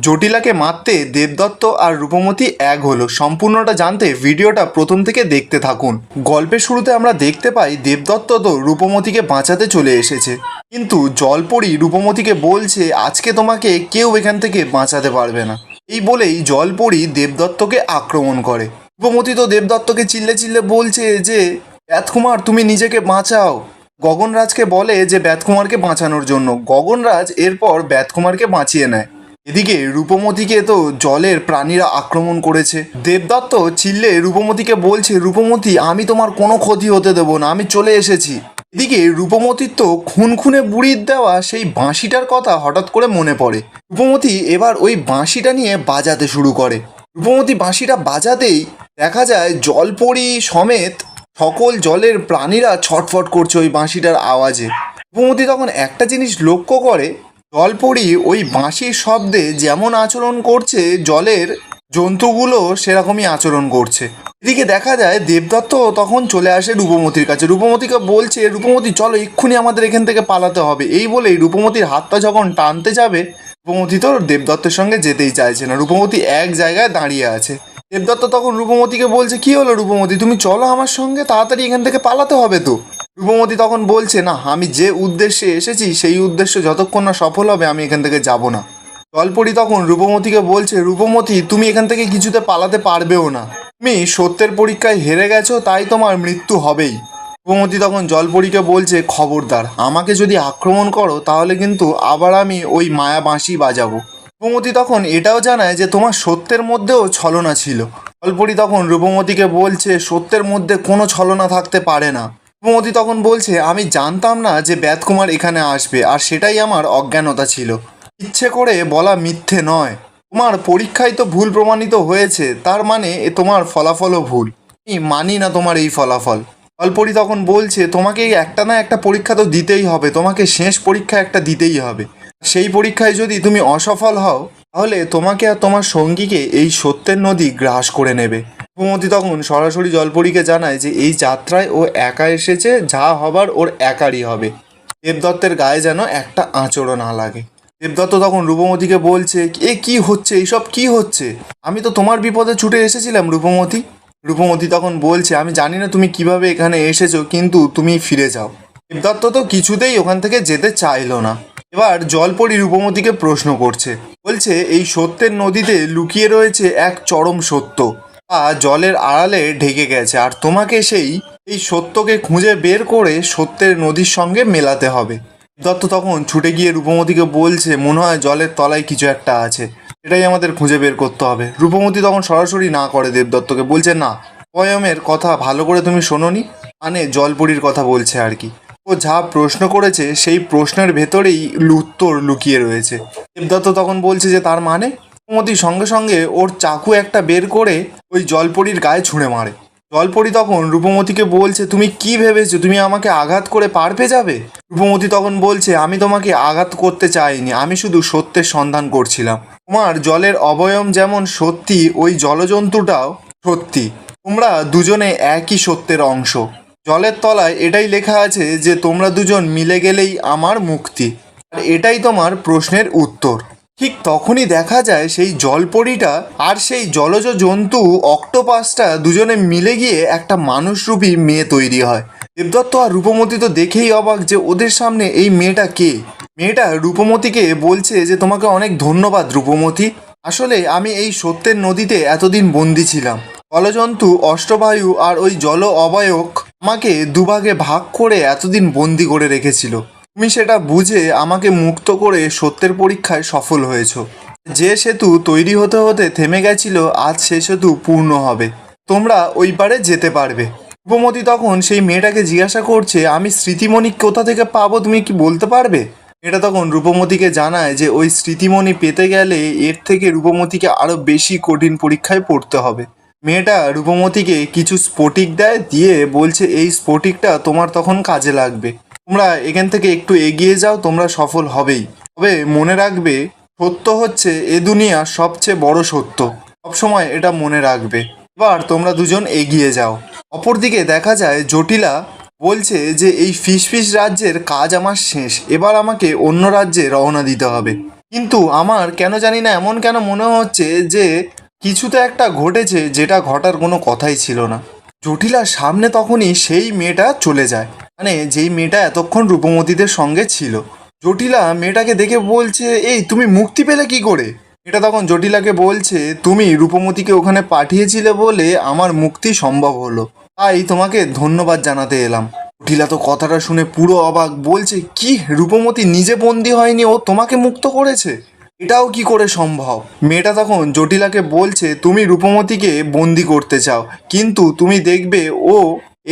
জটিলাকে মারতে দেবদত্ত আর রূপমতি এক হলো। সম্পূর্ণটা জানতে ভিডিওটা প্রথম থেকে দেখতে থাকুন। গল্পের শুরুতে আমরা দেখতে পাই দেবদত্ত তো রূপমতিকে বাঁচাতে চলে এসেছে, কিন্তু জলপরি রূপমতিকে বলছে আজকে তোমাকে কেউ এখান থেকে বাঁচাতে পারবে না। এই বলেই জলপরি দেবদত্তকে আক্রমণ করে। রূপমতি তো দেবদত্তকে চিল্লে চিল্লে বলছে যে ব্যাতকুমার তুমি নিজেকে বাঁচাও। গগনরাজকে বলে যে ব্যাতকুমারকে বাঁচানোর জন্য। গগনরাজ এরপর ব্যাতকুমারকে বাঁচিয়ে নেয়। এদিকে রূপমতিকে তো জলের প্রাণীরা আক্রমণ করেছে। দেবদত্ত চিল্লে রূপমতিকে বলছে রূপমতি আমি তোমার কোনো ক্ষতি হতে দেবো না, আমি চলে এসেছি। এদিকে রূপমতির তো খুনখুনে বুড়ির দেওয়া সেই বাঁশিটার কথা হঠাৎ করে মনে পড়ে। রূপমতি এবার ওই বাঁশিটা নিয়ে বাজাতে শুরু করে। রূপমতি বাঁশিটা বাজাতেই দেখা যায় জলপরি সমেত সকল জলের প্রাণীরা ছটফট করছে ওই বাঁশিটার আওয়াজে। রূপমতি তখন একটা জিনিস লক্ষ্য করে, জলপরি ওই বাঁশির শব্দে যেমন আচরণ করছে জলের জন্তুগুলো সেরকমই আচরণ করছে। এদিকে দেখা যায় দেবদত্ত তখন চলে আসে রূপমতির কাছে। রূপমতিকে বলছে রূপমতি চলো এক্ষুনি আমাদের এখান থেকে পালাতে হবে। এই বলেই রূপমতির হাতটা যখন টানতে যাবে, রূপমতি তো দেবদত্তের সঙ্গে যেতেই চাইছে না। রূপমতি এক জায়গায় দাঁড়িয়ে আছে। দেবদত্ত তখন রূপমতিকে বলছে কি হলো রূপমতি, তুমি চলো আমার সঙ্গে, তাড়াতাড়ি এখান থেকে পালাতে হবে তো। রূপমতি তখন বলছে না, আমি যে উদ্দেশ্যে এসেছি সেই উদ্দেশ্য যতক্ষণ না সফল হবে আমি এখান থেকে যাব না। জলপরি তখন রূপমতিকে বলছে রূপমতি তুমি এখান থেকে কিছুতে পালাতে পারবেও না, তুমি সত্যের পরীক্ষায় হেরে গেছো, তাই তোমার মৃত্যু হবেই। রূপমতি তখন জলপরীকে বলছে খবরদার, আমাকে যদি আক্রমণ করো তাহলে কিন্তু আবার আমি ওই মায়া বাঁশি বাজাবো। রূপমতি তখন এটাও জানায় যে তোমার সত্যের মধ্যেও ছলনা ছিল। জলপরি তখন রূপমতিকে বলছে সত্যের মধ্যে কোনো ছলনা থাকতে পারে না। রূপমতি তখন বলছে আমি জানতাম না যে ব্যাতকুমার এখানে আসবে, আর সেটাই আমার অজ্ঞানতা ছিল। ইচ্ছে করে বলা মিথ্যে নয়, তোমার পরীক্ষায় তো ভুল প্রমাণিত হয়েছে, তার মানে তোমার ফলাফলও ভুল। আমি মানি না তোমার এই ফলাফল। জলপরি তখন বলছে তোমাকে একটা না একটা পরীক্ষা তো দিতেই হবে, তোমাকে শেষ পরীক্ষা একটা দিতেই হবে। সেই পরীক্ষায় যদি তুমি অসফল হও তাহলে তোমাকে আর তোমার সঙ্গীকে এই সত্যের নদী গ্রাস করে নেবে। রূপমতি তখন সরাসরি জলপরীকে জানায় যে এই যাত্রায় ও একা এসেছে, যা হবার ওর একারই হবে। দেবদত্তের গায়ে যেন একটা আঁচড়ও না লাগে। দেবদত্ত তখন রূপমতিকে বলছে এ কি হচ্ছে, এইসব কি হচ্ছে? আমি তো তোমার বিপদে ছুটে এসেছিলাম রূপমতি। রূপমতি তখন বলছে আমি জানি না তুমি কিভাবে এখানে এসেছো, কিন্তু তুমি ফিরে যাও। দেবদত্ত তো কিছুতেই ওখান থেকে যেতে চাইলো না। এবার জলপরি রূপমতিকে প্রশ্ন করছে, বলছে এই সত্যের নদীতে লুকিয়ে রয়েছে এক চরম সত্য, তা জলের আড়ালে ঢেকে গেছে, আর তোমাকে এই সত্যকে খুঁজে বের করে সত্যের নদীর সঙ্গে মেলাতে হবে। দত্ত তখন ছুটে গিয়ে রূপমতিকে বলছে মনে হয় জলের তলায় কিছু একটা আছে, এটাই আমাদের খুঁজে বের করতে হবে। রূপমতি তখন সরাসরি না করে দেবদত্তকে, বলছে না, অয়মের কথা ভালো করে তুমি শোনোনি, মানে জলপরীর কথা বলছে আর কি। ও যা প্রশ্ন করেছে সেই প্রশ্নের ভেতরেই উত্তর লুকিয়ে রয়েছে। দেবদত্ত তখন বলছে যে তার মানে? রূপমতি সঙ্গে সঙ্গে ওর চাকু একটা বের করে ওই জলপরীর গায়ে ছুঁড়ে মারে। জলপরি তখন রূপমতিকে বলছে তুমি কি ভেবেছো তুমি আমাকে আঘাত করে পার পেয়ে যাবে? রূপমতি তখন বলছে আমি তোমাকে আঘাত করতে চাইনি, আমি শুধু সত্যের সন্ধান করছিলাম। তোমার জলের অবয়ব যেমন সত্যি, ওই জলজন্তুটাও সত্যি। তোমরা দুজনে একই সত্যের অংশ। জলের তলায় এটাই লেখা আছে যে তোমরা দুজন মিলে গেলেই আমার মুক্তি, আর এটাই তোমার প্রশ্নের উত্তর। ঠিক তখনই দেখা যায় সেই জলপরীটা আর সেই জলজ জন্তু অক্টোপাসটা দুজনে মিলে গিয়ে একটা মানুষরূপী মেয়ে তৈরি হয়। দেবদত্ত আর রূপমতি তো দেখেই অবাক যে ওদের সামনে এই মেয়েটা কে। মেয়েটা রূপমতিকে বলছে যে তোমাকে অনেক ধন্যবাদ রূপমতি, আসলে আমি এই সত্যের নদীতে এতদিন বন্দি ছিলাম। জলজন্তু অষ্টবায়ু আর ওই জল অবয়ব আমাকে দুভাগে ভাগ করে এতদিন বন্দি করে রেখেছিল। তুমি সেটা বুঝে আমাকে মুক্ত করে সত্যের পরীক্ষায় সফল হয়েছো। যে সেতু তৈরি হতে হতে থেমে গেছিল আজ সে সেতু পূর্ণ হবে, তোমরা ওই পারে যেতে পারবে। রূপমতি তখন সেই মেয়েটাকে জিজ্ঞাসা করছে আমি স্মৃতিমণি কোথা থেকে পাবো, তুমি কি বলতে পারবে? এটা তখন রূপমতিকে জানায় যে ওই স্মৃতিমণি পেতে গেলে এর থেকে রূপমতিকে আরো বেশি কঠিন পরীক্ষায় পড়তে হবে। মেয়েটা রূপমতিকে কিছু স্ফটিক দেয়, দিয়ে বলছে এই স্ফটিকটা তোমার তখন কাজে লাগবে। তোমরা এখান থেকে একটু এগিয়ে যাও, তোমরা সফল হবেই। তবে মনে রাখবে সত্য হচ্ছে এ দুনিয়ার সবচেয়ে বড় সত্য, সবসময় এটা মনে রাখবে। এবার তোমরা দুজন এগিয়ে যাও। অপরদিকে দেখা যায় জটিলা বলছে যে এই ফিসফিস রাজ্যের কাজ আমার শেষ, এবার আমাকে অন্য রাজ্যে রওনা দিতে হবে। কিন্তু আমার কেন জানি না এমন কেন মনে হচ্ছে যে কিছু তো একটা ঘটেছে যেটা ঘটার কোনো কথাই ছিল না। জটিলার সামনে তখনই সেই মেয়েটা চলে যায়, মানে যেই মেয়েটা এতক্ষণ রূপমতীদের সঙ্গে ছিল। জটিলা মেয়েটাকে দেখে বলছে, এই তুমি মুক্তি পেলে কি করে? এটা তখন জটিলাকে বলছে, তুমি রূপমতীকে ওখানে পাঠিয়েছিলে বলে আমার মুক্তি সম্ভব হলো, তাই তোমাকে ধন্যবাদ জানাতে এলাম। জটিলা তো কথাটা শুনে পুরো অবাক, বলছে কি, রূপমতী নিজে বন্দি হয়নি, ও তোমাকে মুক্ত করেছে? এটাও কি করে সম্ভব? মেয়েটা তখন জটিলাকে বলছে, তুমি রূপমতীকে বন্দি করতে চাও, কিন্তু তুমি দেখবে ও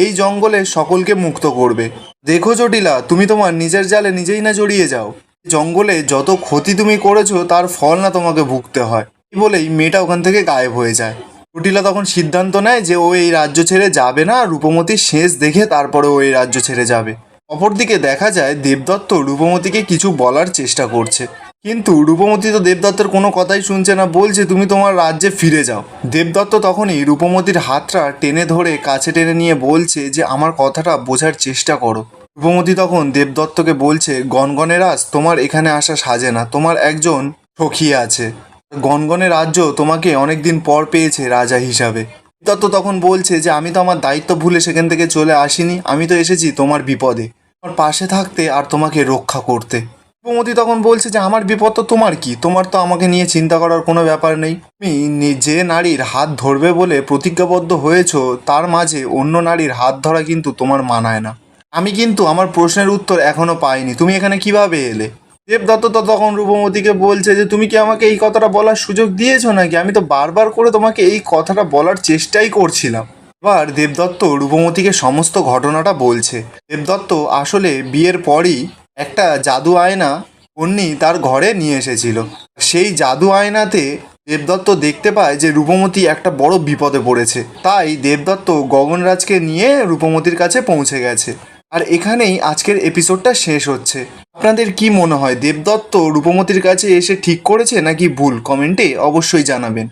এই জঙ্গলে সকলকে মুক্ত করবে। দেখো জটিলা, তুমি তোমার নিজের জালে নিজেই না জড়িয়ে যাও। জঙ্গলে যত ক্ষতি তুমি করেছো তার ফল না তোমাকে ভুগতে হয়। এই বলেই মেয়েটা ওখান থেকে গায়েব হয়ে যায়। জটিলা তখন সিদ্ধান্ত নেয় যে ও এই রাজ্য ছেড়ে যাবে না, রূপমতীর শেষ দেখে তারপরে ও এই রাজ্য ছেড়ে যাবে। অপরদিকে দেখা যায় দেবদত্ত রূপমতীকে কিছু বলার চেষ্টা করছে, কিন্তু রূপমতী তো দেবদত্তের কোনো কথাই শুনছে না, বলছে তুমি তোমার রাজ্যে ফিরে যাও। দেবদত্ত তখনই রূপমতীর হাতটা টেনে ধরে কাছে টেনে নিয়ে বলছে যে আমার কথাটা বোঝার চেষ্টা করো। রূপমতী তখন দেবদত্তকে বলছে, গনগনে রাজ, তোমার এখানে আসা সাজে না, তোমার একজন সখী আছে। গনগনে রাজ্য তোমাকে অনেকদিন পর পেয়েছে রাজা হিসাবে। দত্ত তখন বলছে যে আমি তো আমার দায়িত্ব ভুলে সেখান থেকে চলে আসিনি, আমি তো এসেছি তোমার বিপদে, তোমার পাশে থাকতে আর তোমাকে রক্ষা করতে। রূপমতী তখন বলছে যে আমার বিপদ তো তোমার কি, তোমার তো আমাকে নিয়ে চিন্তা করার কোনো ব্যাপার নেই। তুমি যে নারীর হাত ধরবে বলে প্রতিজ্ঞাবদ্ধ হয়েছো তার মাঝে অন্য নারীর হাত ধরা কিন্তু তোমার মানায় না। আমি কিন্তু আমার প্রশ্নের উত্তর এখনো পাইনি, তুমি এখানে কিভাবে এলে? দেবদত্ত তো তখন রূপমতীকে বলছে যে তুমি কি আমাকে এই কথাটা বলার সুযোগ দিয়েছো নাকি? আমি তো বারবার করে তোমাকে এই কথাটা বলার চেষ্টাই করছিলাম। এবার দেবদত্ত রূপমতীকে সমস্ত ঘটনাটা বলছে। দেবদত্ত আসলে বিয়ের পরই একটা জাদু আয়না কন্যি তার ঘরে নিয়ে এসেছিল। সেই জাদু আয়নাতে দেবদত্ত দেখতে পায় যে রূপমতী একটা বড় বিপদে পড়েছে, তাই দেবদত্ত গগনরাজকে নিয়ে রূপমতীর কাছে পৌঁছে গেছে। আর এখানেই আজকের এপিসোডটা শেষ হচ্ছে। আপনাদের কি মনে হয়, দেবদত্ত রূপমতীর কাছে এসে ঠিক করেছে নাকি ভুল? কমেন্টে অবশ্যই জানাবেন।